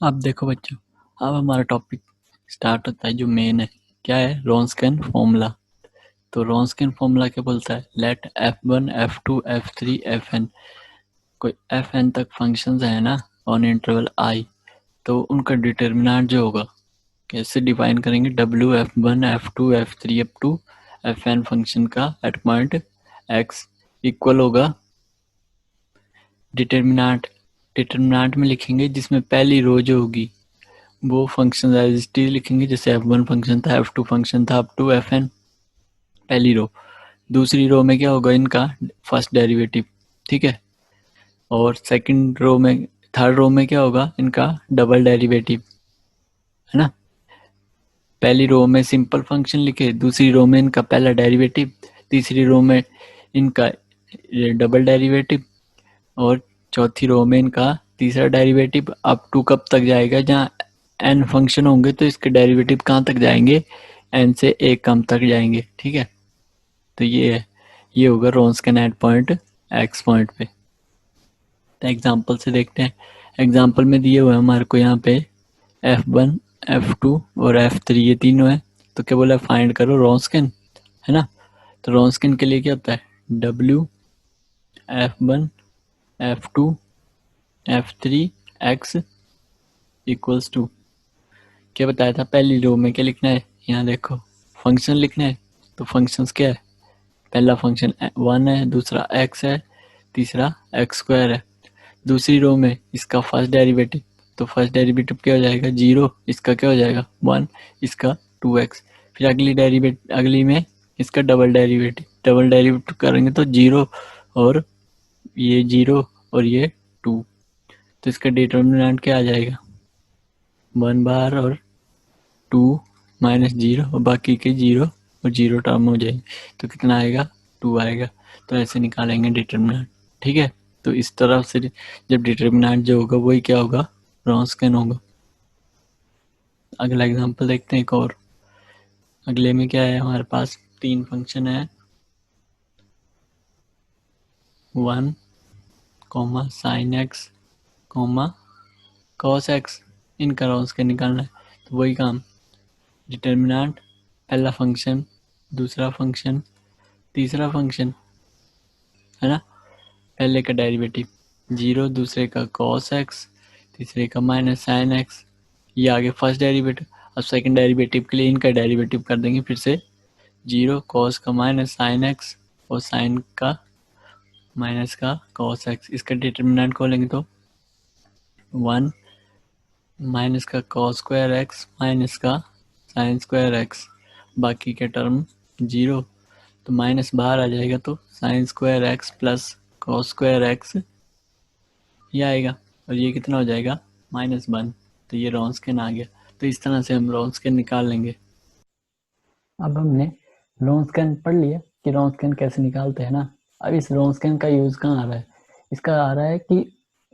अब देखो बच्चों, अब हमारा टॉपिक स्टार्ट होता है जो मेन है। क्या है? Wronskian formula. तो रॉन्सकियन फॉर्मूला क्या बोलता है? Let f1 f2 f3 fn, कोई fn तक फंक्शंस है ना ऑन इंटरवल i, तो उनका डिटर्मिनेंट जो होगा कैसे डिफाइन करेंगे? w f1 f2 f3 up to fn function का एट पॉइंट x इक्वल होगा डिटर्मिनेंट में लिखेंगे जिसमें पहली रो जो होगी वो फंक्शन एज इट इज लिखेंगे, जैसे f1 फंक्शन था, f2 फंक्शन था अप टू fn, पहली रो। दूसरी रो में क्या होगा? इनका फर्स्ट डेरिवेटिव, ठीक है। और सेकंड रो में, थर्ड रो में क्या होगा? इनका डबल डेरिवेटिव, है ना। पहली रो में सिंपल फंक्शन लिखे, दूसरी रो में इनका पहला डेरिवेटिव, तीसरी रो में इनका डबल डेरिवेटिव, और चौथी रो में इनका तीसरा डेरिवेटिव। अप टू कब तक जाएगा? जहाँ n फंक्शन होंगे तो इसके डेरिवेटिव कहाँ तक जाएंगे? n से एक कम तक जाएंगे, ठीक है। तो ये है, ये होगा रॉन्सकियन एट पॉइंट x पॉइंट पे। तो एग्जांपल से देखते हैं। एग्जांपल में दिए हुए हमारे को यहाँ पे f1 f2 और f3 ये तीनों है। तो क्या बोला? फाइंड करो रॉन्सकियन, है ना। तो रॉन्सकियन के लिए क्या होता है? w f1 f2 f3 x equals to, क्या बताया था? पहली रो में क्या लिखना है? यहाँ देखो, फंक्शन लिखना है। तो फंक्शंस क्या है? पहला फंक्शन 1 है, दूसरा x है, तीसरा x स्क्वायर है। दूसरी रो में इसका फर्स्ट डेरिवेटिव, तो फर्स्ट डेरिवेटिव क्या हो जाएगा? 0, इसका क्या हो जाएगा? 1, इसका 2x। फिर अगली में इसका डबल डेरिवेटिव करेंगे तो 0 और ये 0 और ये 2, तो इसका डिटर्मिनेंट क्या आ जाएगा? 1 बार और 2 माइनस 0 और बाकी के 0 और 0 टर्म हो जाएंगे, तो कितना आएगा? 2 आएगा। तो ऐसे निकालेंगे डिटर्मिनेंट, ठीक है। तो इस तरह से जब डिटर्मिनेंट जो होगा वही क्या होगा? रॉन्सकियन होगा। अगला एग्जांपल देखते हैं एक और। अगले में क्या है हमारे पास? तीन फंक्शन है, 1 comma sine x comma cos x, इनका रॉन्सकियन निकालना है। तो वही काम, डिटर्मिनेंट, पहला फंक्शन, दूसरा फंक्शन, तीसरा फंक्शन, है ना। पहले का डेरिवेटिव 0, दूसरे का कॉस एक्स, तीसरे का माइनस साइन एक्स, ये आगे फर्स्ट डेरिवेटिव। अब सेकंड डेरिवेटिव के लिए इनका डेरिवेटिव कर देंगे फिर से, 0 कॉस का माइनस साइन एक्स और साइन का माइनस का कॉस एक्स। इसका डिटर्मिनेंट खोलेंगे तो 1 माइनस का कॉस स्क्वायर एक्स माइनस का साइन स्क्वायर एक्स, बाकी के टर्म 0, तो माइनस बाहर आ जाएगा तो sine square x plus cos square x ये आएगा, और ये कितना हो जाएगा? -1। तो ये रॉन्सकियन आ गया। तो इस तरह से हम रॉन्सकियन निकाल लेंगे। अब हमने रॉन्सकियन पढ़ लिया कि रॉन्सकियन कैसे निकालते हैं ना। अब इस रॉन्सकियन का यूज़ कहाँ आ रहा है? इसका आ रहा है कि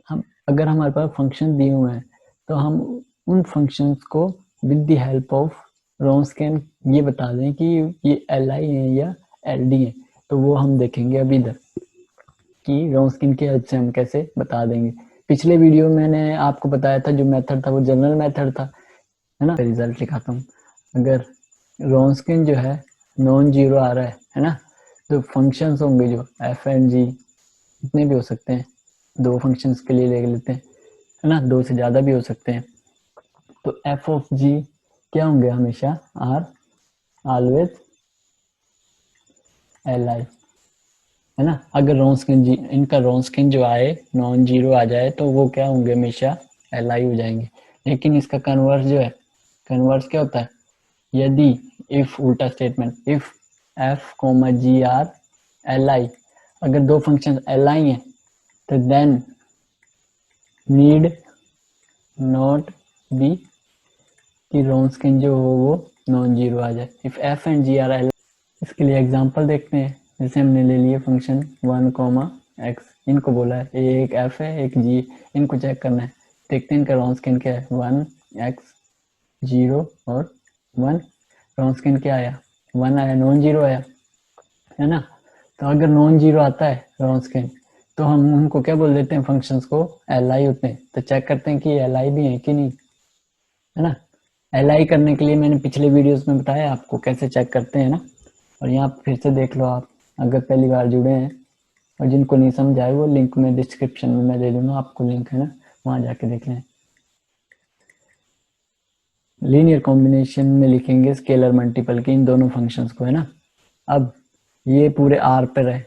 हम, अगर हमारे पास फंक्शन दिए हुए हैं तो हम उन फंक्शंस को विद द हेल्प ऑफ रॉन्सकियन ये बता दें कि ये li है या ld है। तो वो हम देखेंगे अभी इधर कि रॉन्सकियन की हेल्प से हम कैसे बता देंगे। पिछले वीडियो में मैंने आपको बताया था जो मेथड था वो जनरल मेथड था, है ना। रिजल्ट लिखाता हूँ। अगर रॉन्सकियन जो है नॉन जीरो आ रहा है ना, तो फंक्शंस होंगे जो एफ एंड जी, इतने भी हो सकते हैं, दो फंक्शंस के लिए ले लेते हैं, है ना, दो से ज़्यादा भी हो सकते हैं। तो एफ ऑफ जी क्या होंगे? हमेशा आर ऑलवेज एल आई, है ना। अगर रॉन्सकियन जी, इनका रॉन्सकियन जो आए नॉन जीरो आ जाए तो वो क्या होंगे? हमेशा एल आई हो जाएंगे। लेकिन इसका कन्वर्स जो है, कन्वर्स क्या होता है? यदि इफ उल्टा statement, if F comma G are L I, अगर दो फंक्शन एल आई हैं तो देन नीड नॉट बी कि रॉन्सकियन जो हो वो नॉन जीरो आ जाए। If F and G are L, इसके लिए एग्जांपल देखते हैं। जैसे हमने ले लिए फंक्शन 1 कोमा एक्स, इनको बोला है एक एफ है एक जी, इनको चेक करना है। देखते हैं इनका रॉन्सकियन क्या है? 1 एक्स 0 और 1, रॉन्सकियन क्या आया? 1 आया, नॉन जीरो आया, है ना। तो अगर नॉन जीरो आता है रॉन्सकियन तो हम उनको क्या बोल देते हैं, फंक्शंस को एल आई होते हैं। तो चेक करते हैं कि एल आई भी है कि नहीं, है ना। एल आई करने के लिए मैंने पिछले वीडियोस में बताया आपको कैसे चेक करते हैं ना, और यहाँ फिर से देख लो आप अगर पहली बार जुड़े हैं, और जिनको नहीं समझ आए वो लिंक में डिस्क्रिप्शन में मैं दे दूंगा आपको, लिंक है ना, वहाँ जाके देख लें। लीनियर कॉम्बिनेशन में लिखेंगे स्केलर मल्टीपल के इन दोनों फंक्शंस को, है ना। अब ये पूरे आर पर है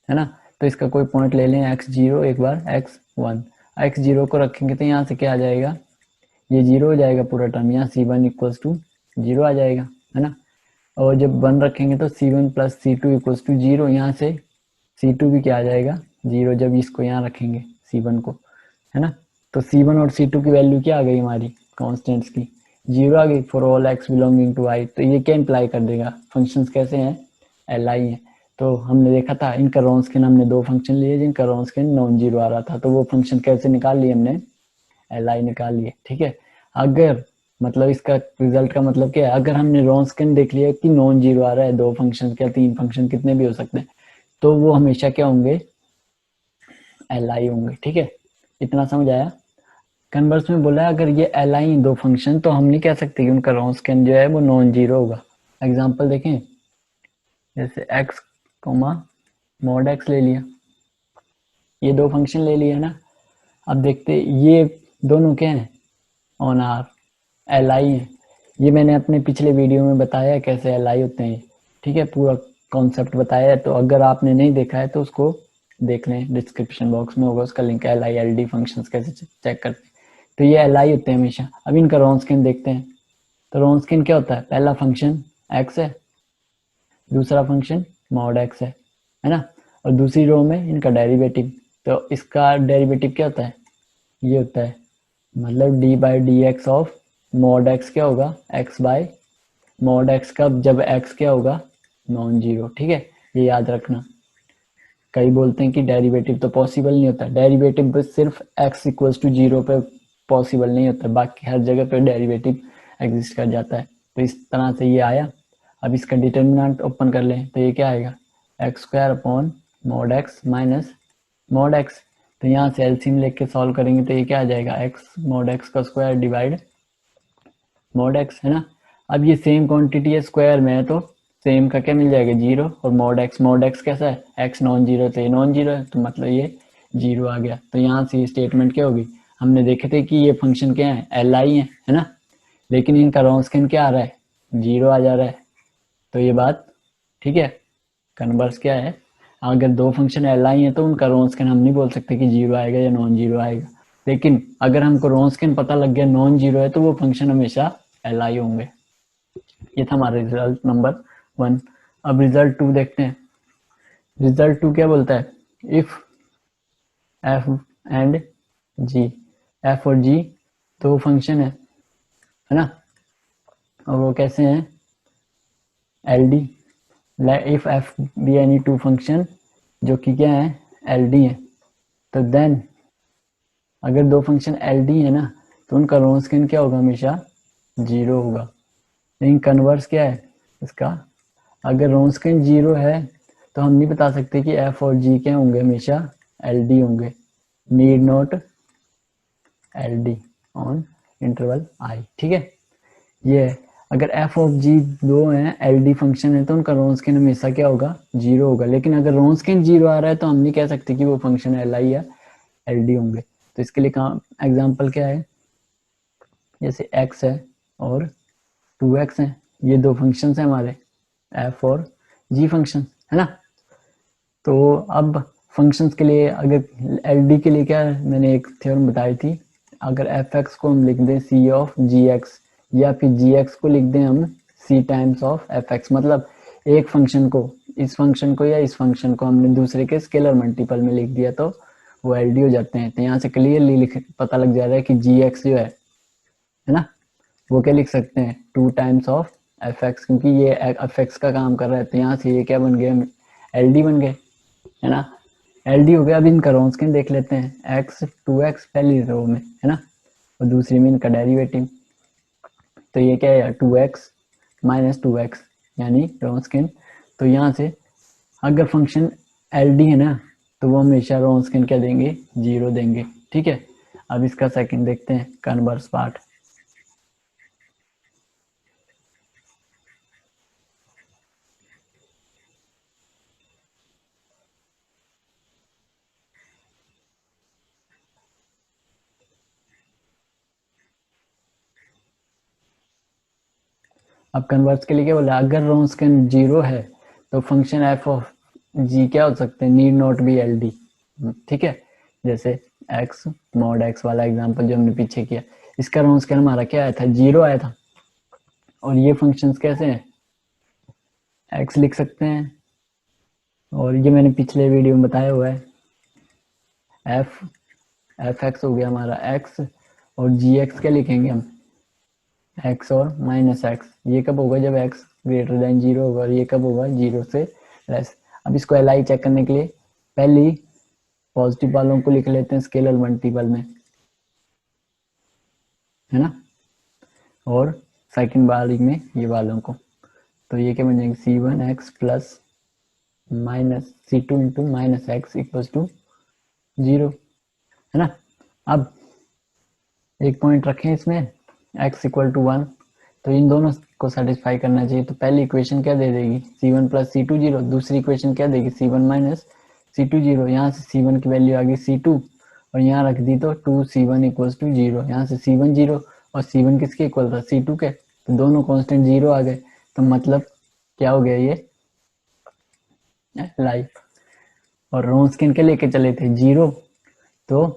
ना, तो इसका कोई पॉइंट ले लें x0, एक बार x1, x0 को रखेंगे तो यहाँ से क्या आ जाएगा, ये 0 हो जाएगा पूरा टर्म, यहाँ c1 इक्वल्स टू 0 आ जाएगा, है ना। और जब 1 रखेंगे तो c1 plus c2 equals to 0, यहाँ से c2 भी क्या आ जाएगा 0, जब इसको यहाँ रखेंगे c1 को, है ना। तो c1 और c2 की वैल्यू क्या आ गई हमारी कॉन्स्टेंट्स की, 0 आ गई for all x belonging to i। तो ये क्या इंप्लाई कर देगा, फंक्शंस कैसे हैं, एल आई है। तो हमने देखा था इनका रॉन्स्किन, हमने दो फंक्शन लिए जिनका रॉन्स्किन नॉन जीरो आ रहा था, तो वो फंक्शन कैसे निकाल लिए हमने, एल आई निकाल लिए, ठीक है। अगर मतलब इसका रिजल्ट का मतलब क्या है, अगर हमने रॉन्स्किन देख लिया कि नॉन जीरो आ रहा है, दो फंक्शन या तीन फंक्शन कितने भी हो सकते हैं, तो वो हमेशा क्या होंगे, एल आई होंगे, ठीक है। इतना समझ आया। कन्वर्स में बोला है अगर ये एल आई दो फंक्शन, तो हम नहीं कह सकते कि उनका रॉन्स्किन जो है वो नॉन जीरो होगा। एग्जाम्पल देखें, जैसे x कोमा मॉड x ले लिया, ये दो फंक्शन ले लिए ना। अब देखते ये दोनों क्या हैं, ऑन आर एल आई है। ये मैंने अपने पिछले वीडियो में बताया है कैसे एल आई होते हैं, ठीक है, पूरा कॉन्सेप्ट बताया है। तो अगर आपने नहीं देखा है तो उसको देख लें, डिस्क्रिप्शन बॉक्स में होगा उसका link, L I L D function कैसे चेक करते हैं। तो ये एल आई होते हैं हमेशा। अब इनका रॉन्स्किन देखते हैं। तो रॉन्स्किन क्या होता है, पहला फंक्शन एक्स है, दूसरा फंक्शन मॉड एक्स है ना, और दूसरी रो में इनका डेरिवेटिव। तो इसका डेरिवेटिव क्या होता है, ये होता है मतलब D by D x of mod x क्या होगा, एक्स बाय मॉड एक्स का, जब एक्स क्या होगा नॉन जीरो, ठीक है, ये याद रखना। कई बोलते हैं कि डेरिवेटिव तो पॉसिबल नहीं होता, डेरिवेटिव सिर्फ एक्स इक्वल्स टू जीरो पे पॉसिबल नहीं होता, बाकी हर जगह पे डेरिवेटिव एग्जिस्ट कर जाता है। तो इस तरह से ये आया। अब इसका डिटर्मिनेंट ओपन कर लें तो ये क्या आएगा, x square upon mod x minus mod x. तो यहाँ से एलसीएम लेके सॉल्व करेंगे तो ये क्या आ जाएगा, एक्स मॉड एक्स का स्क्वायर डिवाइड मॉड एक्स, है ना। अब ये सेम क्वांटिटी है, स्क्वायर में है तो सेम का क्या मिल जाएगा, जीरो। और मॉड एक्स कैसा है, एक्स नॉन जीरो, तो ये नॉन जीरो है, तो मतलब ये जीरो आ गया। तो यहाँ से स्टेटमेंट क्या होगी, हमने देखे थे कि ये फंक्शन क्या है, एल आई है ना, लेकिन इनका रॉन्स्किन क्या आ रहा है, जीरो आ जा रहा है। तो ये बात ठीक है। कन्वर्स क्या है, अगर दो फंक्शन एल आई है तो उनका रॉन्स्किन हम नहीं बोल सकते कि जीरो आएगा या नॉन जीरो आएगा, लेकिन अगर हमको रॉन्स्किन पता लग गया नॉन जीरो है तो वो फंक्शन हमेशा एल आई होंगे। ये था हमारा रिजल्ट नंबर 1। अब रिजल्ट 2 देखते हैं। रिजल्ट 2 क्या बोलता है, if F and G, F और जी दो फंक्शन है ना, और वो कैसे हैं, L D, if F be any two function जो कि क्या है, एल डी है, तो देन अगर दो फंक्शन एल डी है ना तो उनका रॉन्स्किन क्या होगा, हमेशा जीरो होगा। लेकिन कन्वर्स क्या है इसका, अगर रॉन्स्किन जीरो है तो हम नहीं बता सकते कि एफ और जी क्या होंगे, हमेशा एल डी होंगे, need not L D on interval I, ठीक है। ये अगर एफ ऑफ जी दो हैं, एल डी फंक्शन है, तो उनका रॉन्स्किन हमेशा क्या होगा, जीरो होगा। लेकिन अगर रॉन्स्किन जीरो आ रहा है तो हम नहीं कह सकते कि वो फंक्शन एल आई या एल डी होंगे। तो इसके लिए एग्जाम्पल क्या है, जैसे x है और 2x है, ये दो फंक्शन है हमारे, f और g फंक्शन, है ना। तो अब फंक्शंस के लिए अगर एल डी के लिए क्या है, मैंने एक थ्योरम बताई थी, अगर एफ एक्स को हम लिख दें सी ऑफ जी एक्स, या फिर जी एक्स को लिख दें हम सी टाइम्स ऑफ एफ एक्स, मतलब एक फंक्शन को, इस फंक्शन को या इस फंक्शन को हमने दूसरे के स्केलर मल्टीपल में लिख दिया तो वो एल डी हो जाते हैं। तो यहाँ से क्लियरली पता लग जा रहा है कि जी एक्स जो है ना, वो क्या लिख सकते हैं, two times of F x, क्योंकि ये एफ एक्स का काम कर रहा है। तो यहाँ से ये क्या बन गए, एल डी बन गए, है ना, एल डी हो गया। अब इनका रॉन्स्किन देख लेते हैं, एक्स 2x पहली रो में है ना, और दूसरी में इनका डेरिवेटिव। तो ये क्या है, 2x माइनस 2x यानी रॉन्स्किन। तो यहाँ से अगर फंक्शन एल डी है ना, तो वो हमेशा रो स्कैन क्या देंगे, 0 देंगे। ठीक है, अब इसका सेकंड देखते हैं, कन्वर्स पार्ट। अब कन्वर्स के लिए क्या बोला, अगर रो स्कैन 0 है तो फंक्शन एफ ऑफ जी क्या हो सकते हैं, need not be L D. ठीक है, जैसे एक्स मॉड एक्स वाला एग्जांपल जो हमने पीछे किया, इसका रो स्कैन हमारा क्या आया था, 0 आया था। और ये फंक्शंस कैसे हैं, एक्स लिख सकते हैं, और ये मैंने पिछले वीडियो में बताया हुआ है, एफ एक्स हो गया हमारा एक्स, और जी एक्स क्या लिखेंगे हम, एक्स और माइनस एक्स। ये कब होगा, जब एक्स ग्रेटर देन 0 होगा, और ये कब होगा, 0 से लेस। अब इसको एल आई चेक करने के लिए पहली पॉजिटिव वालों को लिख लेते हैं स्केलर मल्टीपल में, है ना, और सेकंड वाली में ये वालों को। तो ये क्या बन जाएंगे, C one X plus minus C two into minus X equal to 0, है ना। अब एक पॉइंट रखें इसमें, x इक्वल टू 1, तो इन दोनों को सेटिस्फाई करना चाहिए। तो पहली इक्वेशन क्या दे देगी, c1 प्लस सी टू 0, दूसरी इक्वेशन क्या देगी, c1 माइनस सी टू 0। यहाँ से c1 की वैल्यू आ गई c2, और यहाँ रख दी तो 2c1 इक्वल टू 0। यहाँ से c1 0 और c1 किसके इक्वल था, c2 के, तो दोनों कांस्टेंट 0 आ गए। तो मतलब क्या हो गया, ये लाइफ। और रोन्सकिन के लेके चले थे 0, तो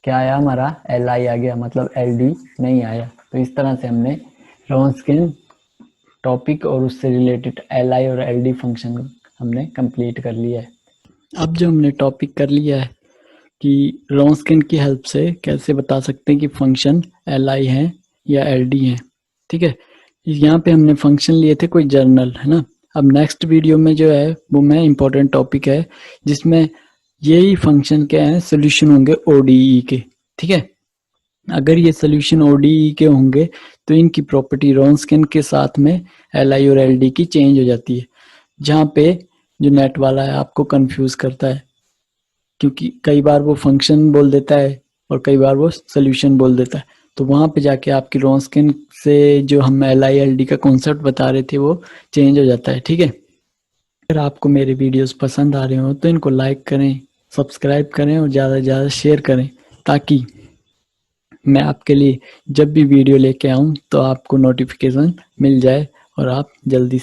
क्या आया हमारा, एल आई आ गया, मतलब एल डी नहीं आया। तो इस तरह से हमने रोन्सकिन टॉपिक और उससे रिलेटेड एल आई और एल डी फंक्शन हमने कंप्लीट कर लिया है। अब जो हमने टॉपिक कर लिया है कि रोन्सकिन की हेल्प से कैसे बता सकते हैं कि फंक्शन एल आई है या एल डी है। ठीक है, यहाँ पे हमने फंक्शन लिए थे कोई जर्नल, है ना। अब नेक्स्ट वीडियो में जो है वो मैं इम्पोर्टेंट टॉपिक है जिसमें यही फंक्शन क्या है, सोल्यूशन होंगे ओडीई के। ठीक है, अगर ये सोल्यूशन ओडीई के होंगे तो इनकी प्रॉपर्टी रोन्सकिन के साथ में एल आई और एल डी की चेंज हो जाती है। जहाँ पे जो नेट वाला है आपको कंफ्यूज करता है, क्योंकि कई बार वो फंक्शन बोल देता है और कई बार वो सोल्यूशन बोल देता है। तो वहाँ पे जाके आपकी रोन्सकिन से जो हम एल आई एल डी का कॉन्सेप्ट बता रहे थे वो चेंज हो जाता है। ठीक है, अगर आपको मेरे वीडियोस पसंद आ रहे हो तो इनको लाइक करें, सब्सक्राइब करें और ज़्यादा से ज़्यादा शेयर करें, ताकि मैं आपके लिए जब भी वीडियो लेके आऊँ तो आपको नोटिफिकेशन मिल जाए और आप जल्दी से